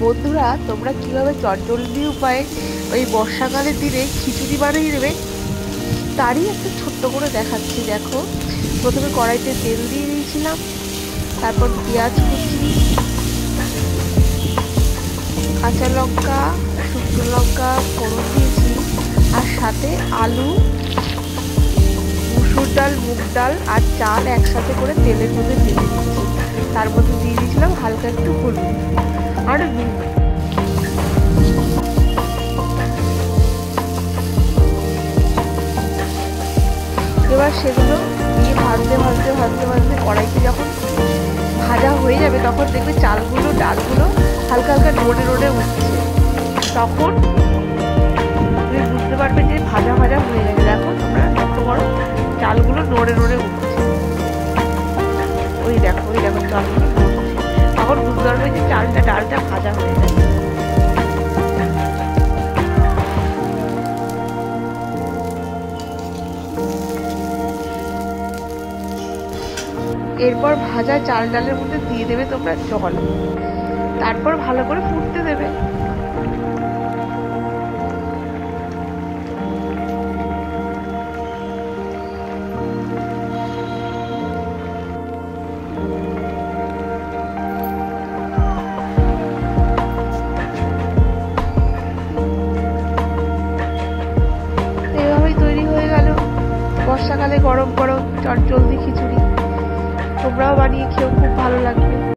বন্ধুরা, তোমরা কিভাবে চটজলদি উপায়ে ওই বর্ষাকালের দিনে খিচুড়ি বানিয়ে নেবে তারই একটা ছোট্ট করে দেখাচ্ছি। দেখো, প্রথমে কড়াইতে তেল দিয়ে দিয়েছিলাম, তারপর পেঁয়াজ কুচি, কাঁচা লঙ্কা, শুকনো লঙ্কা ফোড়ন দিয়েছি, আর সাথে আলু, মুসুর ডাল, মুগ ডাল আর চাল একসাথে করে তেলের মধ্যে দিয়ে দিয়েছি। তার মধ্যে দিয়ে দিয়েছিলাম হালকা একটু হলুদ আর নুন। এবার সেগুলো দিয়ে ভাজতে ভাজতে ভাজতে ভাজতে কড়াইতে যখন ভাজা হয়ে যাবে তখন দেখবে চালগুলো, ডালগুলো হালকা হালকা নড়ে নড়ে উঠছে। তখন তুমি বুঝতে পারবে যে ভাজা ভাজা হয়ে গেছে। দেখো তোমরা লক্ষ্য করো, চালগুলো নড়ে নড়ে উঠছে। ওই দেখো চালগুলো নড়ছে। তখন বুঝতে পারবে যে ডালটা ভাজা হয়ে গেছে। এরপর ভাজা চাল ডালের মধ্যে দিয়ে দেবে তোমরা জল, তারপর ভালো করে ফুটতে দেবে। এইভাবেই তৈরি হয়ে গেল বর্ষাকালে গরম গরম চটজলদি খিচুড়ি। তোমরাও বানিয়ে খেও, খুব ভালো লাগবে।